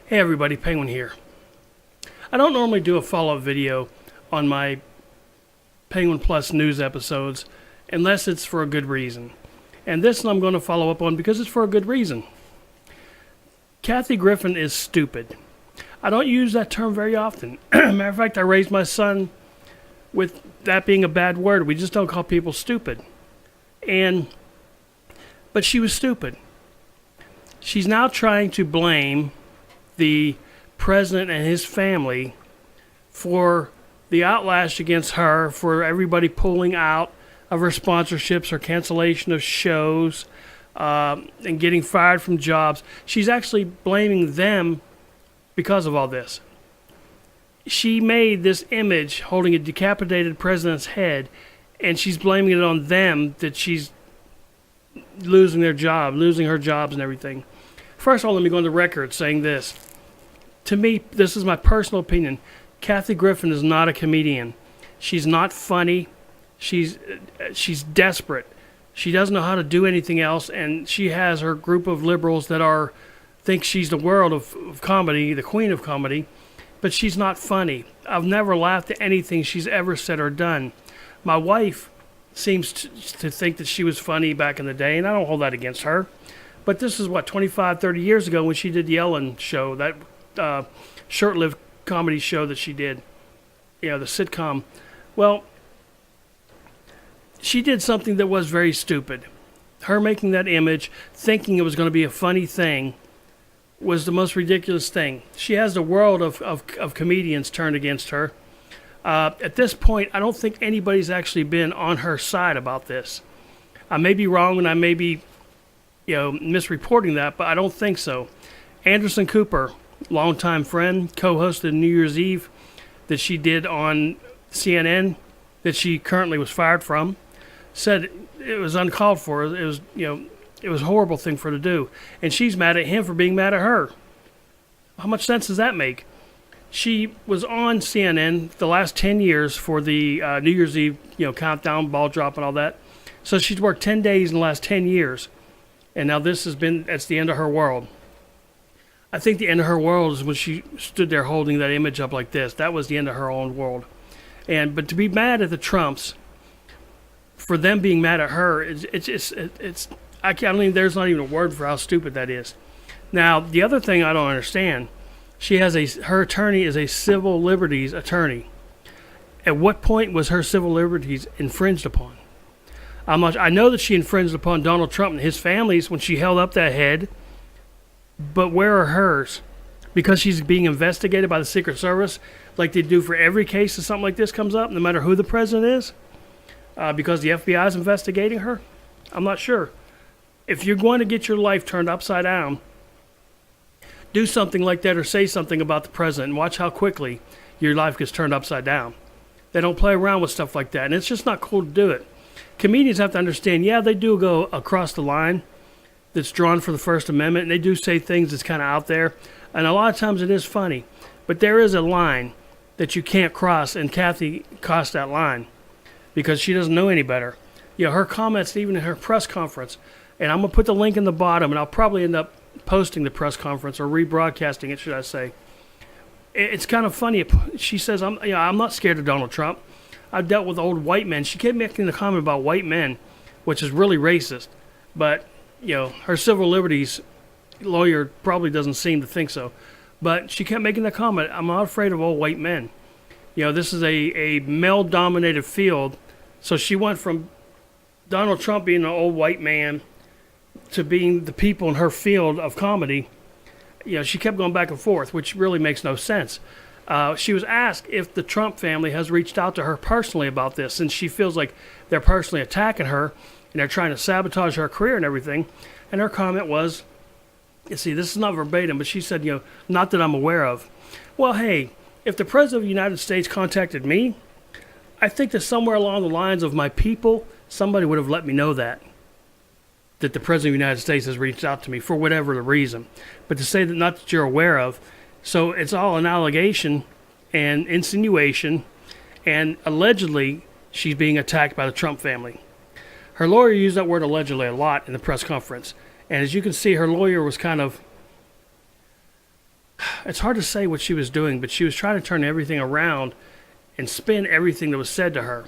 Hey everybody, Penguin here. I don't normally do a follow-up video on my Penguin Plus news episodes unless it's for a good reason. And this one I'm going to follow up on because it's for a good reason. Kathy Griffin is stupid. I don't use that term very often. Matter of fact, I raised my son with that being a bad word. We just don't call people stupid. But she was stupid. She's now trying to blame the president and his family for the outlash against her, for everybody pulling out of her sponsorships, her cancellation of shows, and getting fired from jobs. She's actually blaming them because of all this. She made this image holding a decapitated president's head, and she's blaming it on them that she's losing their job, losing her jobs and everything. First of all, let me go on the record saying this. To me, this is my personal opinion. Kathy Griffin is not a comedian. She's not funny. She's desperate. She doesn't know how to do anything else, and she has her group of liberals that think she's the world of comedy, the queen of comedy, but she's not funny. I've never laughed at anything she's ever said or done. My wife seems to think that she was funny back in the day, and I don't hold that against her. But this is, 25, 30 years ago when she did the Ellen show, that short-lived comedy show that she did, the sitcom. Well, she did something that was very stupid. Her making that image, thinking it was going to be a funny thing, was the most ridiculous thing. She has the world of comedians turned against her. At this point, I don't think anybody's actually been on her side about this. I may be wrong, and I may be misreporting that, but I don't think so. Anderson Cooper, longtime friend, co-hosted New Year's Eve that she did on CNN, that she currently was fired from, said it was uncalled for. It was, it was a horrible thing for her to do. And she's mad at him for being mad at her. How much sense does that make? She was on CNN the last 10 years for the New Year's Eve, countdown, ball drop and all that. So she's worked 10 days in the last 10 years. And now that's the end of her world. I think the end of her world is when she stood there holding that image up like this. That was the end of her own world. But to be mad at the Trumps for them being mad at her, I don't even, there's not even a word for how stupid that is. Now, the other thing I don't understand, her attorney is a civil liberties attorney. At what point was her civil liberties infringed upon? I know that she infringed upon Donald Trump and his families when she held up that head, but where are hers? Because she's being investigated by the Secret Service like they do for every case that something like this comes up, no matter who the president is, because the FBI is investigating her? I'm not sure. If you're going to get your life turned upside down, do something like that or say something about the president and watch how quickly your life gets turned upside down. They don't play around with stuff like that, and it's just not cool to do it. Comedians have to understand, they do go across the line that's drawn for the First Amendment, and they do say things that's kind of out there, and a lot of times it is funny. But there is a line that you can't cross, and Kathy crossed that line because she doesn't know any better. Her comments, even in her press conference, and I'm going to put the link in the bottom, and I'll probably end up posting the press conference or rebroadcasting it, should I say. It's kind of funny. She says, I'm not scared of Donald Trump. I've dealt with old white men. She kept making the comment about white men, which is really racist. But, her civil liberties lawyer probably doesn't seem to think so. But she kept making the comment, I'm not afraid of old white men. This is a male-dominated field. So she went from Donald Trump being an old white man to being the people in her field of comedy. She kept going back and forth, which really makes no sense. She was asked if the Trump family has reached out to her personally about this, since she feels like they're personally attacking her and they're trying to sabotage her career and everything. And her comment was, this is not verbatim, but she said, not that I'm aware of. Well, hey, if the President of the United States contacted me, I think that somewhere along the lines of my people, somebody would have let me know that the President of the United States has reached out to me for whatever the reason. But to say that not that you're aware of, so it's all an allegation and insinuation, and allegedly she's being attacked by the Trump family. Her lawyer used that word allegedly a lot in the press conference. And as you can see, her lawyer was kind of, it's hard to say what she was doing, but she was trying to turn everything around and spin everything that was said to her.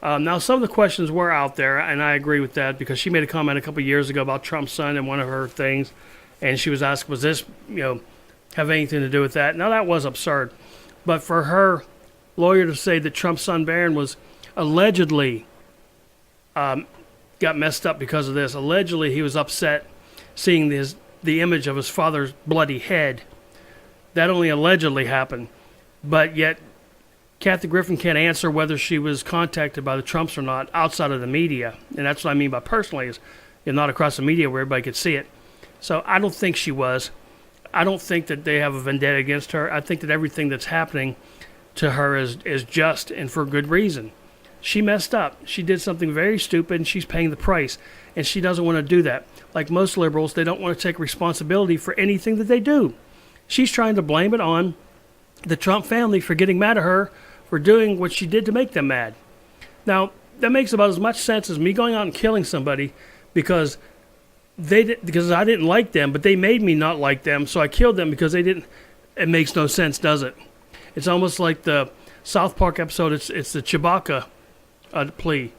Now, some of the questions were out there, and I agree with that because she made a comment a couple of years ago about Trump's son in one of her things, and she was asked, was this, have anything to do with that? Now, that was absurd. But for her lawyer to say that Trump's son Barron was allegedly got messed up because of this, allegedly he was upset seeing the image of his father's bloody head, that only allegedly happened. But yet, Kathy Griffin can't answer whether she was contacted by the Trumps or not outside of the media. And that's what I mean by personally is not across the media where everybody could see it. So I don't think she was. I don't think that they have a vendetta against her. I think that everything that's happening to her is just and for good reason. She messed up. She did something very stupid and she's paying the price. And she doesn't want to do that. Like most liberals, they don't want to take responsibility for anything that they do. She's trying to blame it on the Trump family for getting mad at her for doing what she did to make them mad. Now, that makes about as much sense as me going out and killing somebody because I didn't like them, but they made me not like them, so I killed them because they didn't. It makes no sense, does it? It's almost like the South Park episode, it's the Chewbacca plea,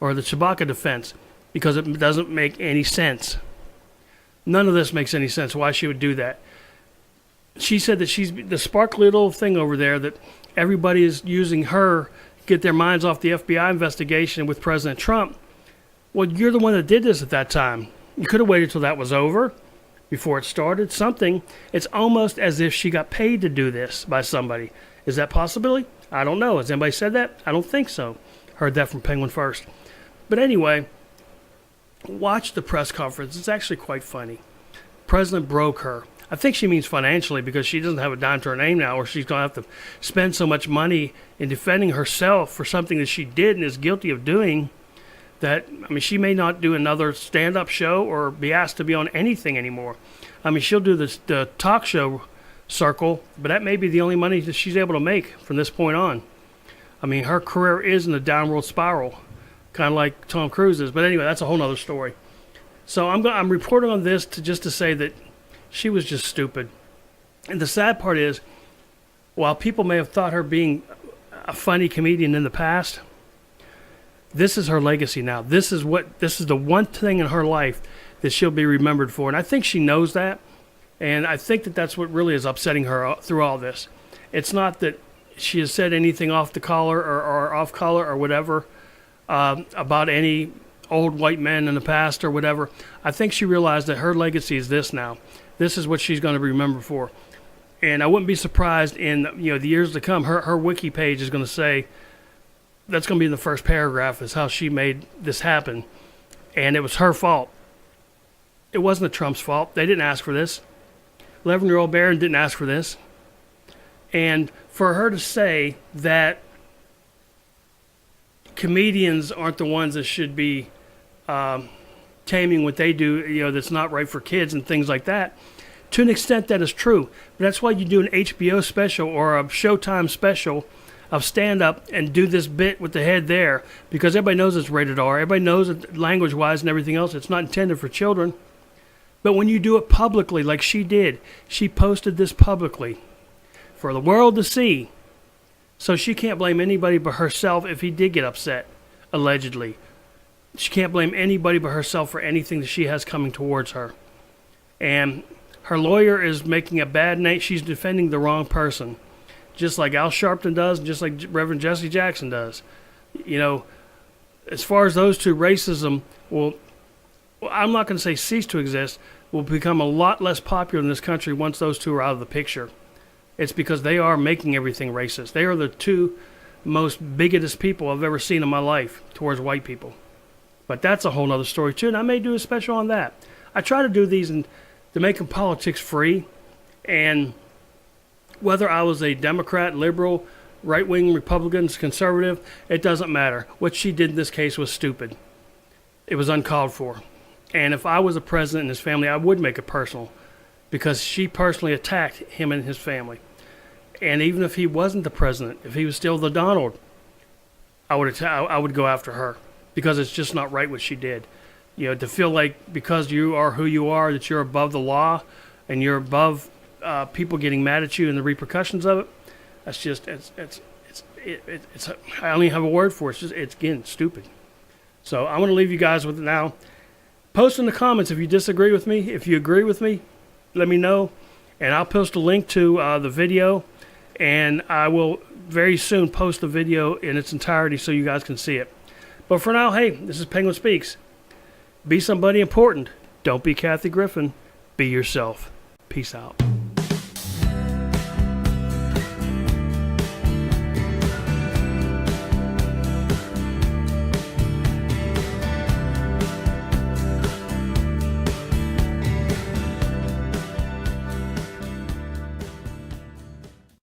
or the Chewbacca defense, because it doesn't make any sense. None of this makes any sense, why she would do that. She said that she's the sparkly little thing over there that everybody is using her to get their minds off the FBI investigation with President Trump. Well, you're the one that did this at that time. You could have waited till that was over before it started. Something. It's almost as if she got paid to do this by somebody. Is that possibility? I don't know. Has anybody said that? I don't think so. Heard that from Penguin First. But anyway, watch the press conference. It's actually quite funny. President broke her. I think she means financially because she doesn't have a dime to her name now, or she's going to have to spend so much money in defending herself for something that she did and is guilty of doing that, I mean, she may not do another stand-up show or be asked to be on anything anymore. I mean, she'll do the talk show circle, but that may be the only money that she's able to make from this point on. I mean, her career is in a downward spiral, kind of like Tom Cruise is. But anyway, that's a whole other story. So I'm reporting on this just to say that she was just stupid. And the sad part is, while people may have thought her being a funny comedian in the past, this is her legacy now. This is the one thing in her life that she'll be remembered for. And I think she knows that. And I think that that's what really is upsetting her through all this. It's not that she has said anything off the collar or off color or whatever about any old white men in the past or whatever. I think she realized that her legacy is this now. This is what she's going to be remembered for. And I wouldn't be surprised in the years to come, her wiki page is going to say, that's going to be in the first paragraph, is how she made this happen. And it was her fault. It wasn't the Trump's fault. They didn't ask for this. 11-year-old Barron didn't ask for this. And for her to say that comedians aren't the ones that should be taming what they do, that's not right for kids and things like that, to an extent that is true. But that's why you do an HBO special or a Showtime special of stand-up and do this bit with the head there, because everybody knows it's rated R. Everybody knows that language-wise and everything else, it's not intended for children. But when you do it publicly, like she did, she posted this publicly for the world to see. So she can't blame anybody but herself if he did get upset, allegedly. She can't blame anybody but herself for anything that she has coming towards her. And her lawyer is making a bad name. She's defending the wrong person, just like Al Sharpton does, just like Reverend Jesse Jackson does. As far as those two, racism will, I'm not going to say cease to exist, will become a lot less popular in this country once those two are out of the picture. It's because they are making everything racist. They are the two most bigotest people I've ever seen in my life towards white people. But that's a whole other story too, and I may do a special on that. I try to do these to make them politics free, and whether I was a Democrat, liberal, right-wing, Republicans, conservative, it doesn't matter. What she did in this case was stupid. It was uncalled for. And if I was a president and his family, I would make it personal, because she personally attacked him and his family. And even if he wasn't the president, if he was still the Donald, I would go after her, because it's just not right what she did. To feel like because you are who you are, that you're above the law and you're above people getting mad at you and the repercussions of it. That's just I only have a word for it. It's again stupid. So I'm going to leave you guys with it now. Post in the comments if you disagree with me. If you agree with me, let me know, and I'll post a link to the video, and I will very soon post the video in its entirety so you guys can see it. But for now, hey, this is Penguin Speaks. Be somebody important. Don't be Kathy Griffin. Be yourself. Peace out.